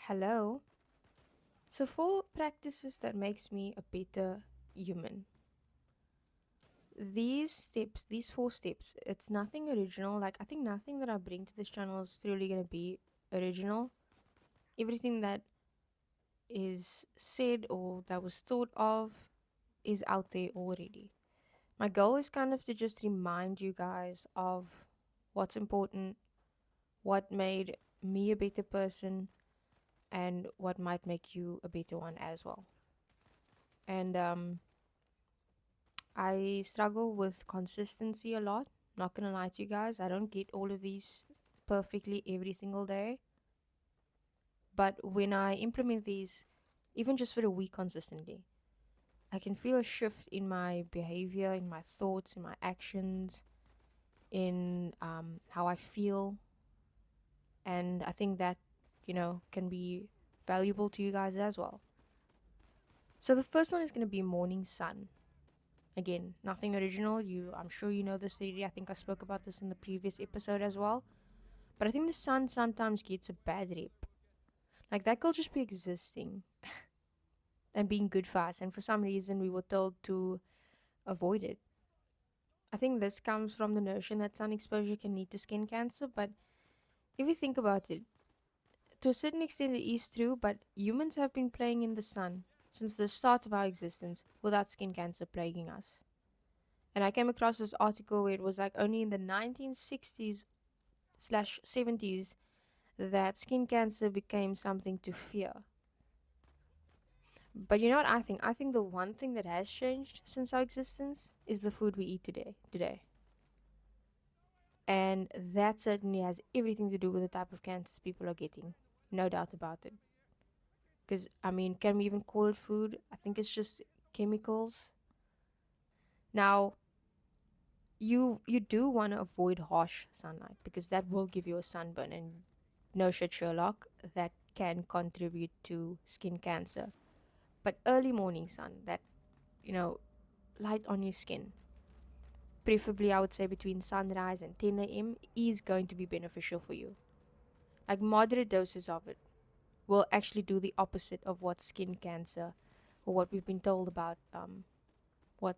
Hello. So four practices that makes me a better human. These steps, these four steps, it's nothing original. Like I think nothing that I bring to this channel is truly gonna be original. Everything that is said or that was thought of is out there already. My goal is kind of to just remind you guys of what's important, what made me a better person, and what might make you a better one as well. And I struggle with consistency a lot. Not gonna lie to you guys, I don't get all of these perfectly every single day. But when I implement these, even just for a week consistently, I can feel a shift in my behavior, in my thoughts, in my actions, in how I feel. And I think that, can be valuable to you guys as well. So the first one is gonna be morning sun. Again, nothing original. I'm sure you know this already. I think I spoke about this in the previous episode as well. But I think the sun sometimes gets a bad rep. Like that could just be existing and being good for us, and for some reason we were told to avoid it. I think this comes from the notion that sun exposure can lead to skin cancer, but if you think about it, to a certain extent it is true, but humans have been playing in the sun since the start of our existence without skin cancer plaguing us. And I came across this article where it was like only in the 1960s slash 70s that skin cancer became something to fear. But you know what I think? I think the one thing that has changed since our existence is the food we eat today. And that certainly has everything to do with the type of cancers people are getting. No doubt about it. Because, I mean, can we even call it food? I think it's just chemicals. Now, you do want to avoid harsh sunlight because that will give you a sunburn, and no shit Sherlock, that can contribute to skin cancer. But early morning sun, that, you know, light on your skin, preferably I would say between sunrise and 10 a.m., is going to be beneficial for you. Like moderate doses of it will actually do the opposite of what skin cancer or what we've been told about what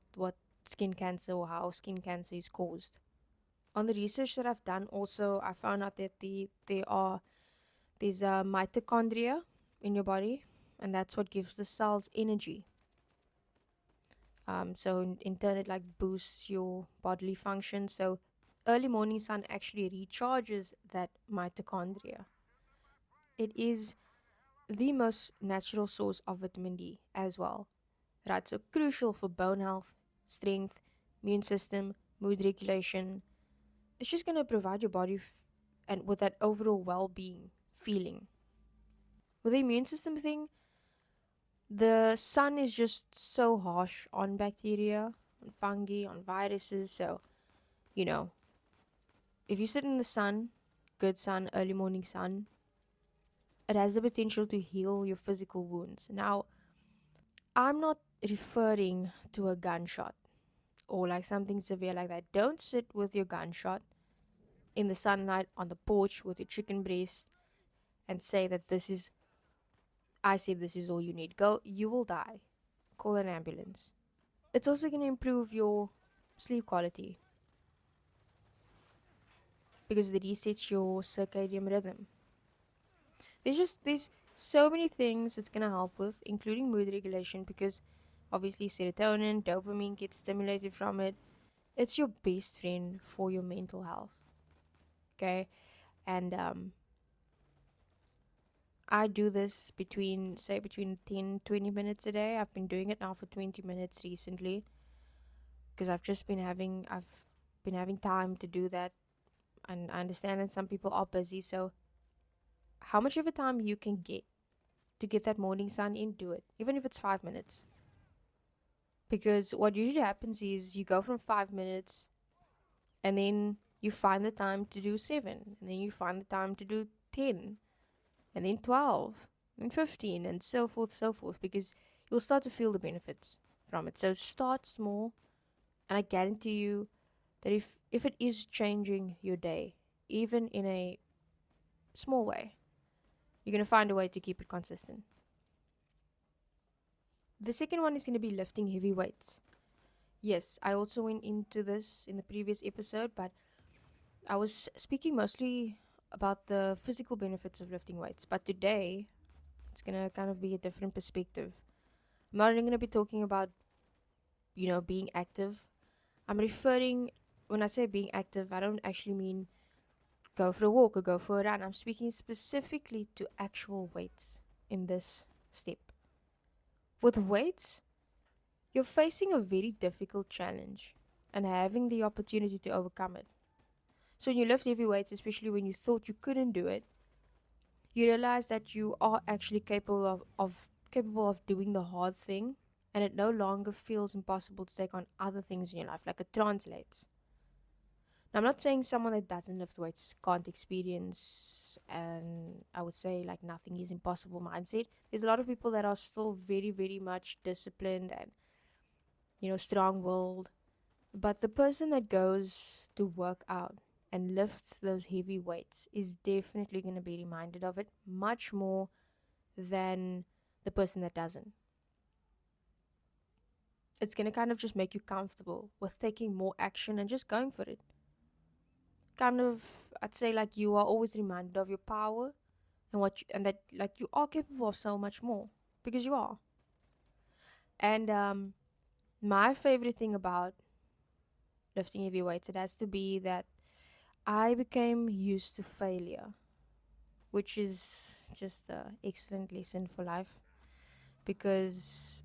skin cancer or how skin cancer is caused. On the research that I've done, also I found out that there's a mitochondria in your body, and that's what gives the cells energy. So in turn, it like boosts your bodily function. So early morning sun actually recharges that mitochondria. It is the most natural source of vitamin D as well, right? So crucial for bone health, strength, immune system, mood regulation. It's just gonna provide your body and with that overall well-being feeling. With the immune system thing, the sun is just so harsh on bacteria, on fungi, on viruses. So, you know, if you sit in the sun, good sun, early morning sun, it has the potential to heal your physical wounds. Now, I'm not referring to a gunshot or like something severe like that. Don't sit with your gunshot in the sunlight on the porch with your chicken breast and say that I say this is all you need. Girl, you will die. Call an ambulance. It's also going to improve your sleep quality because it resets your circadian rhythm. There's so many things it's gonna help with, including mood regulation, because obviously serotonin, dopamine gets stimulated from it. It's your best friend for your mental health. Okay, and I do this between 10-20 minutes a day. I've been doing it now for 20 minutes recently because I've been having time to do that, and I understand that some people are busy. So how much of a time you can get to get that morning sun in, do it, even if it's 5 minutes. Because what usually happens is you go from 5 minutes and then you find the time to do seven, and then you find the time to do 10, and then 12, and 15, and so forth, because you'll start to feel the benefits from it. So start small, and I guarantee you that if it is changing your day, even in a small way, You're going to find a way to keep it consistent. The second one is going to be lifting heavy weights. Yes, I also went into this in the previous episode, but I was speaking mostly about the physical benefits of lifting weights. But today, it's going to kind of be a different perspective. I'm not only going to be talking about, being active. I'm referring, when I say being active, I don't actually mean go for a walk or go for a run. I'm speaking specifically to actual weights in this step. With weights, you're facing a very difficult challenge and having the opportunity to overcome it. So when you lift heavy weights, especially when you thought you couldn't do it, you realize that you are actually capable of doing the hard thing, and it no longer feels impossible to take on other things in your life, like it translates. Now, I'm not saying someone that doesn't lift weights can't experience, and I would say like nothing is impossible mindset. There's a lot of people that are still very, very much disciplined and strong willed. But the person that goes to work out and lifts those heavy weights is definitely going to be reminded of it much more than the person that doesn't. It's going to kind of just make you comfortable with taking more action and just going for it. Kind of, I'd say, like, you are always reminded of your power and that like you are capable of so much more, because you are. And my favorite thing about lifting heavy weights, it has to be that I became used to failure, which is just an excellent lesson for life. Because,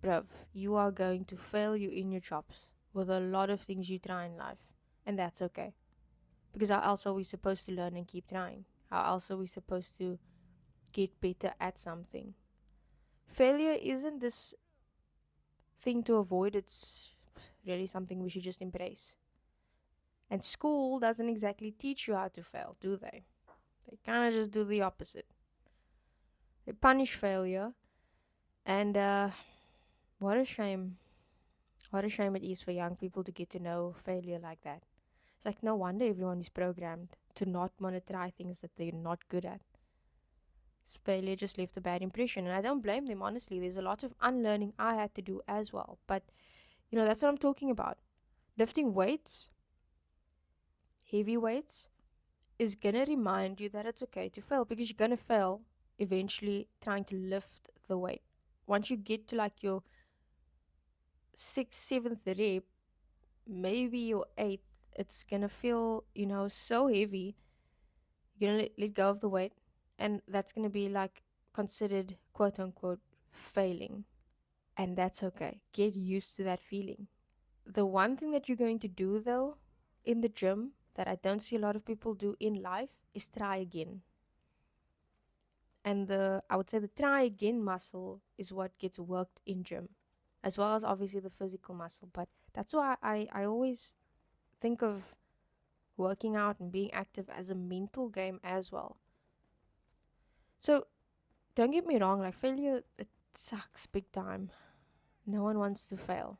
bruv, you are going to fail you in your jobs with a lot of things you try in life, and that's okay. Because how else are we supposed to learn and keep trying? How else are we supposed to get better at something? Failure isn't this thing to avoid, it's really something we should just embrace. And school doesn't exactly teach you how to fail, do they? They kind of just do the opposite. They punish failure, and what a shame. What a shame it is for young people to get to know failure like that. It's like no wonder everyone is programmed to not want to try things that they're not good at. Failure just left a bad impression, and I don't blame them, honestly. There's a lot of unlearning I had to do as well. But, that's what I'm talking about. Lifting weights, heavy weights, is going to remind you that it's okay to fail, because you're going to fail eventually trying to lift the weight. Once you get to like your 6th, 7th rep, maybe your 8th, it's going to feel, so heavy. You're going to let go of the weight, and that's going to be like considered quote unquote failing. And that's okay. Get used to that feeling. The one thing that you're going to do though in the gym that I don't see a lot of people do in life is try again. And I would say the try again muscle is what gets worked in gym, as well as obviously the physical muscle. But that's why I always think of working out and being active as a mental game as well. So don't get me wrong, like failure, it sucks big time. No one wants to fail.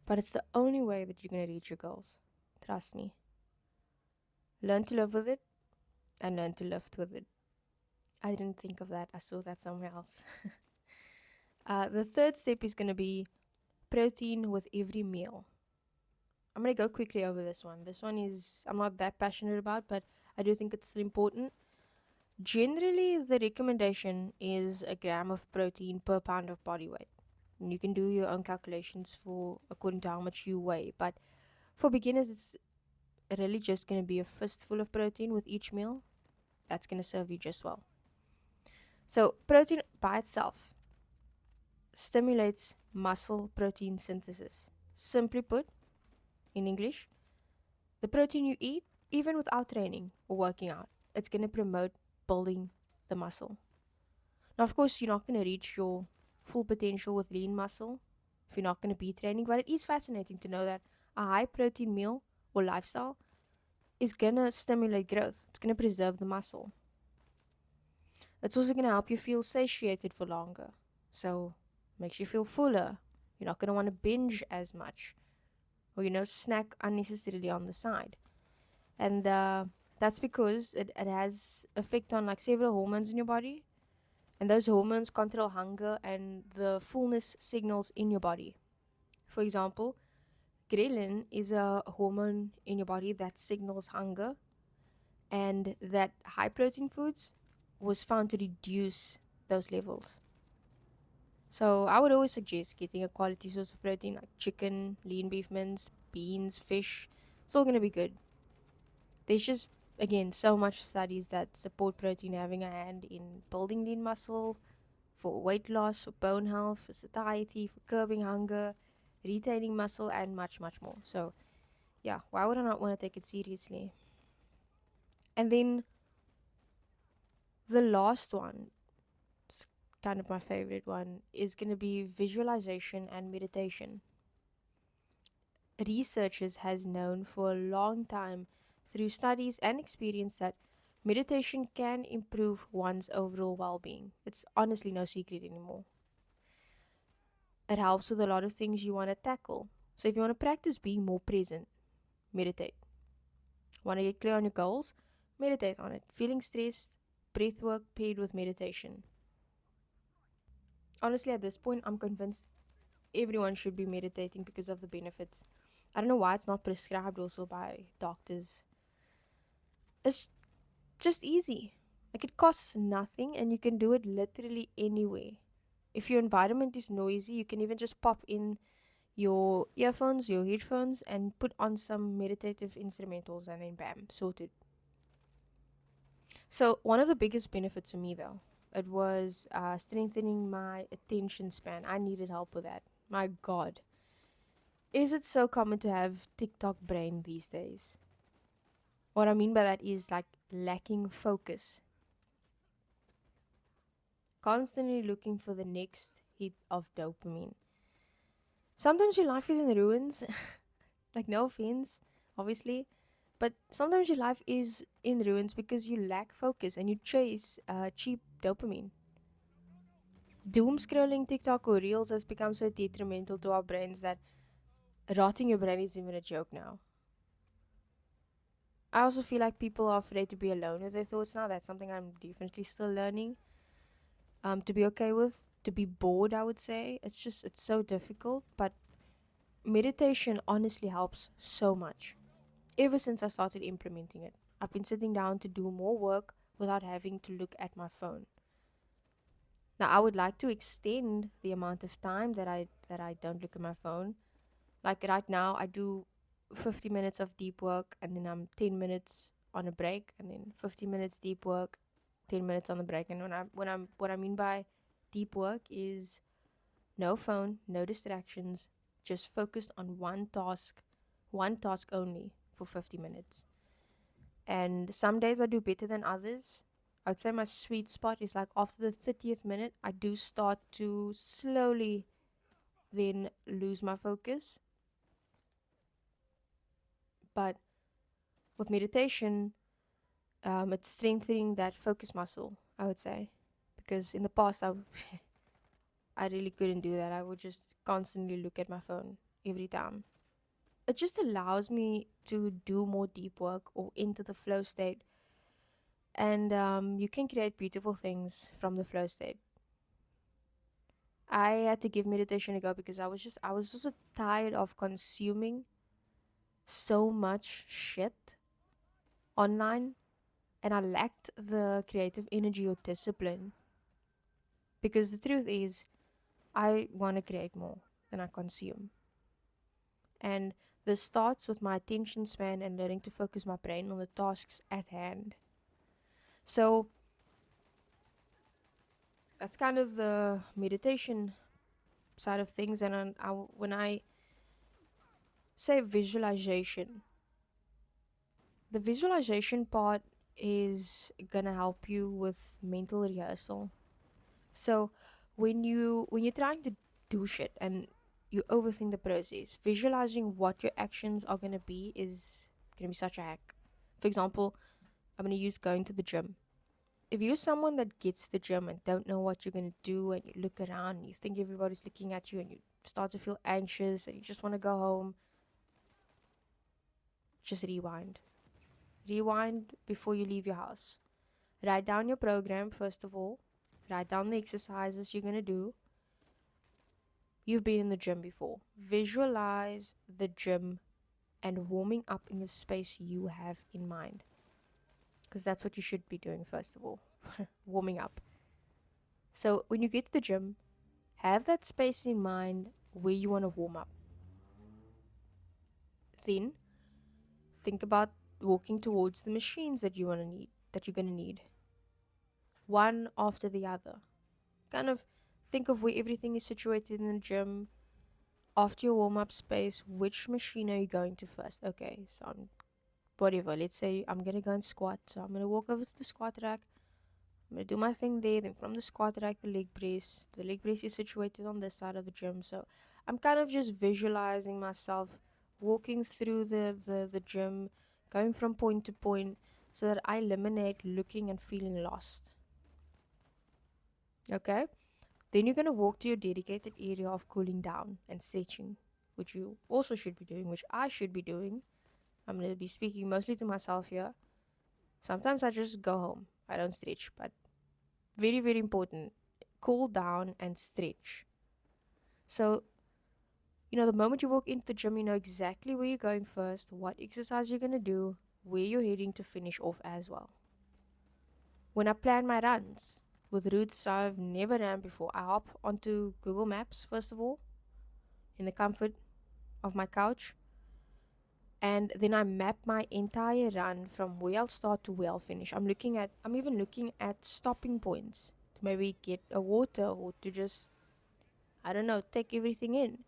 But it's the only way that you're going to reach your goals. Trust me. Learn to live with it and learn to lift with it. I didn't think of that. I saw that somewhere else. The third step is going to be protein with every meal. I'm going to go quickly over this one. This one I'm not that passionate about, but I do think it's important. Generally, the recommendation is a gram of protein per pound of body weight. And you can do your own calculations according to how much you weigh. But for beginners, it's really just going to be a fistful of protein with each meal. That's going to serve you just well. So protein by itself stimulates muscle protein synthesis. Simply put, in English, the protein you eat, even without training or working out, it's going to promote building the muscle. Now, of course, you're not going to reach your full potential with lean muscle if you're not going to be training, but it is fascinating to know that a high protein meal or lifestyle is going to stimulate growth. It's going to preserve the muscle. It's also going to help you feel satiated for longer. So, makes you feel fuller. You're not going to want to binge as much or, snack unnecessarily on the side. And That's because it has effect on like several hormones in your body, and those hormones control hunger and the fullness signals in your body. For example, ghrelin is a hormone in your body that signals hunger, and that high protein foods was found to reduce those levels. So I would always suggest getting a quality source of protein like chicken, lean beef mince, beans, fish. It's all gonna be good. There's just again so much studies that support protein having a hand in building lean muscle, for weight loss, for bone health, for satiety, for curbing hunger, retaining muscle, and much, much more. So yeah, why would I not want to take it seriously? And then the last one, it's kind of my favorite one, is going to be visualization and meditation. Researchers has known for a long time through studies and experience that meditation can improve one's overall well-being. It's honestly no secret anymore. It helps with a lot of things you want to tackle. So if you want to practice being more present, meditate. Want to get clear on your goals? Meditate on it. Feeling stressed, breath work paired with meditation. Honestly, at this point, I'm convinced everyone should be meditating because of the benefits. I don't know why it's not prescribed also by doctors. It's just easy. Like it costs nothing and you can do it literally anywhere. If your environment is noisy, you can even just pop in your earphones, your headphones, and put on some meditative instrumentals, and then bam, sorted. So, one of the biggest benefits for me though, it was strengthening my attention span. I needed help with that. My God. Is it so common to have TikTok brain these days? What I mean by that is like lacking focus, constantly looking for the next hit of dopamine. Sometimes your life is in ruins, like no offense, obviously, but sometimes your life is in ruins because you lack focus and you chase cheap dopamine. Doom scrolling TikTok or Reels has become so detrimental to our brains that rotting your brain is even a joke now. I also feel like people are afraid to be alone with their thoughts now. That's something I'm definitely still learning to be okay with, to be bored, I would say. It's so difficult, but meditation honestly helps so much. Ever since I started implementing it, I've been sitting down to do more work without having to look at my phone. Now, I would like to extend the amount of time that I don't look at my phone. Like right now, I do 50 minutes of deep work and then I'm 10 minutes on a break and then 50 minutes deep work, 10 minutes on the break. And what I mean by deep work is no phone, no distractions, just focused on one task only for 50 minutes. And some days I do better than others. I'd say my sweet spot is like after the 30th minute, I do start to slowly then lose my focus. But with meditation, it's strengthening that focus muscle, I would say. Because in the past, I really couldn't do that. I would just constantly look at my phone every time. It just allows me to do more deep work or into the flow state. And you can create beautiful things from the flow state. I had to give meditation a go because I was also tired of consuming so much shit online, and I lacked the creative energy or discipline. Because the truth is, I want to create more than I consume. And this starts with my attention span and learning to focus my brain on the tasks at hand. So that's kind of the meditation side of things. And when I say visualization, the visualization part is gonna help you with mental rehearsal. So when you're trying to do shit and you overthink the process, visualizing what your actions are gonna be is gonna be such a hack. For example, I'm gonna use going to the gym. If you're someone that gets to the gym and don't know what you're gonna do and you look around and you think everybody's looking at you and you start to feel anxious and you just wanna go home, just rewind. Rewind before you leave your house. Write down your program, first of all. Write down the exercises you're going to do. You've been in the gym before. Visualize the gym and warming up in the space you have in mind. Because that's what you should be doing, first of all. Warming up. So when you get to the gym, have that space in mind where you want to warm up. Then think about walking towards the machines that you're gonna need. One after the other. Kind of think of where everything is situated in the gym. After your warm up space, which machine are you going to first? Okay, so whatever. Let's say I'm gonna go and squat. So I'm gonna walk over to the squat rack. I'm gonna do my thing there. Then from the squat rack, the leg brace. The leg brace is situated on this side of the gym. So I'm kind of just visualizing myself walking through the gym, going from point to point, so that I eliminate looking and feeling lost. Okay? Then you're going to walk to your dedicated area of cooling down and stretching, which you also should be doing, which I should be doing. I'm going to be speaking mostly to myself here. Sometimes I just go home. I don't stretch, but very, very important. Cool down and stretch. So, the moment you walk into the gym, you know exactly where you're going first, what exercise you're going to do, where you're heading to finish off as well. When I plan my runs with routes I've never ran before, I hop onto Google Maps, first of all, in the comfort of my couch. And then I map my entire run from where I'll start to where I'll finish. I'm even looking at stopping points to maybe get a water or to just, I don't know, take everything in.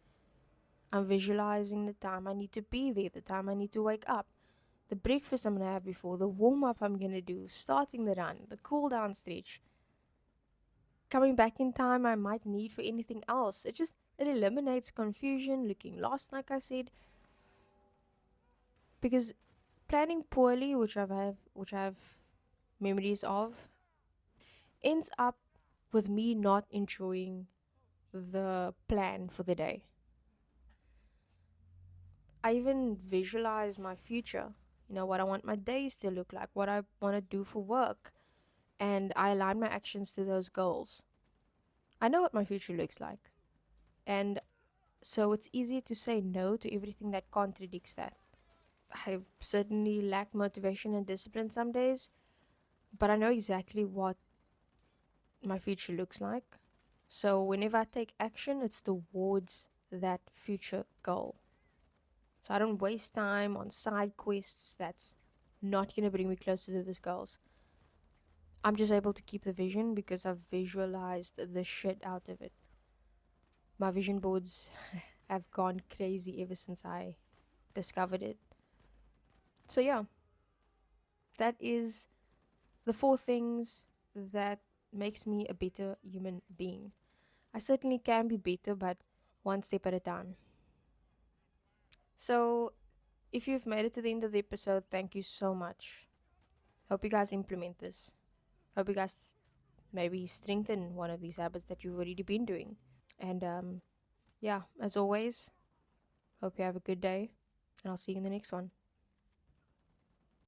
I'm visualizing the time I need to be there, the time I need to wake up, the breakfast I'm going to have before, the warm up I'm going to do, starting the run, the cool down stage, coming back in time I might need for anything else. It eliminates confusion, looking lost, like I said. Because planning poorly, which I have memories of, ends up with me not enjoying the plan for the day. I even visualize my future, what I want my days to look like, what I want to do for work, and I align my actions to those goals. I know what my future looks like, and so it's easy to say no to everything that contradicts that. I certainly lack motivation and discipline some days, but I know exactly what my future looks like. So whenever I take action, it's towards that future goal. So I don't waste time on side quests that's not going to bring me closer to those goals. I'm just able to keep the vision because I've visualized the shit out of it. My vision boards have gone crazy ever since I discovered it. So yeah, that is the 4 things that makes me a better human being. I certainly can be better, but one step at a time. So, if you've made it to the end of the episode, thank you so much. Hope you guys implement this. Hope you guys maybe strengthen one of these habits that you've already been doing. And yeah, as always, hope you have a good day, and I'll see you in the next one.